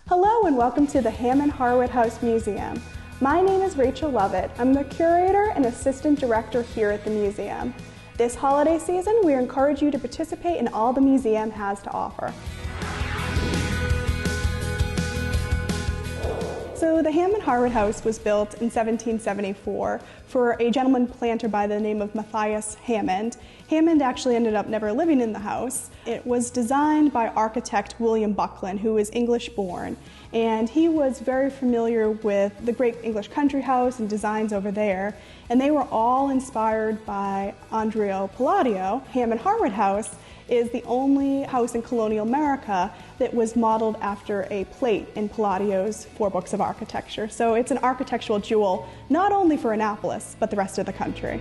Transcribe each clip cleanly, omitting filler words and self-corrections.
Hello and welcome to the Hammond-Harwood House Museum. My name is Rachel Lovett. I'm the curator and assistant director here at the museum. This holiday season, we encourage you to participate in all the museum has to offer. So the Hammond-Harwood House was built in 1774 for a gentleman planter by the name of Matthias Hammond. Hammond actually ended up never living in the house. It was designed by architect William Buckland, who is English born, and he was very familiar with the great English country house and designs over there, and they were all inspired by Andrea Palladio. Hammond-Harwood House is the only house in colonial America that was modeled after a plate in Palladio's 4 books of architecture. So it's an architectural jewel, not only for Annapolis, but the rest of the country.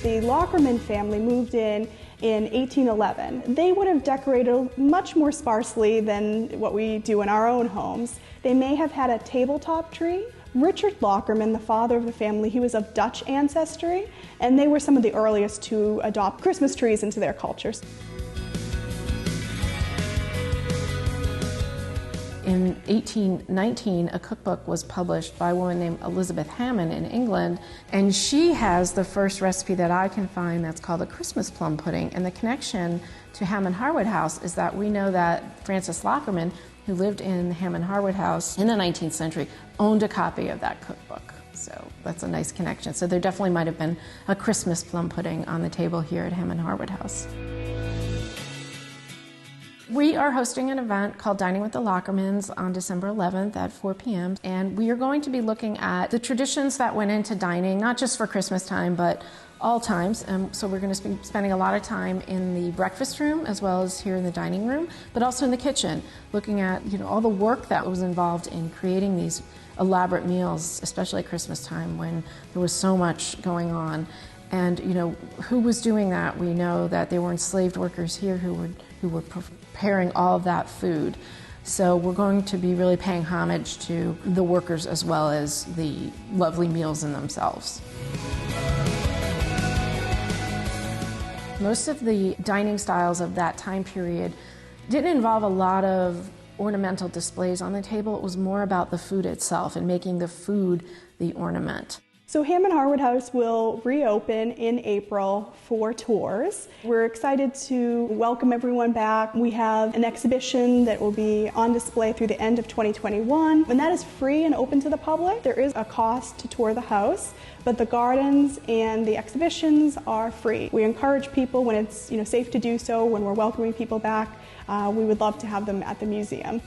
The Lockerman family moved in 1811. They would have decorated much more sparsely than what we do in our own homes. They may have had a tabletop tree. Richard Lockerman, the father of the family, he was of Dutch ancestry, and they were some of the earliest to adopt Christmas trees into their cultures. In 1819, a cookbook was published by a woman named Elizabeth Hammond in England, and she has the first recipe that I can find that's called a Christmas plum pudding. And the connection to Hammond-Harwood House is that we know that Francis Lockerman, who lived in the Hammond-Harwood House in the 19th century, owned a copy of that cookbook. So that's a nice connection. So there definitely might have been a Christmas plum pudding on the table here at Hammond-Harwood House. We are hosting an event called Dining with the Lockermans on December 11th at 4 p.m. And we are going to be looking at the traditions that went into dining, not just for Christmas time, but all times. So we're going to be spending a lot of time in the breakfast room as well as here in the dining room, but also in the kitchen, looking at all the work that was involved in creating these elaborate meals, especially at Christmas time when there was so much going on. And who was doing that? We know that there were enslaved workers here who were preparing all of that food. So we're going to be really paying homage to the workers as well as the lovely meals in themselves. Most of the dining styles of that time period didn't involve a lot of ornamental displays on the table. It was more about the food itself and making the food the ornament. So Hammond-Harwood House will reopen in April for tours. We're excited to welcome everyone back. We have an exhibition that will be on display through the end of 2021, and that is free and open to the public. There is a cost to tour the house, but the gardens and the exhibitions are free. We encourage people when it's safe to do so, when we're welcoming people back. We would love to have them at the museum.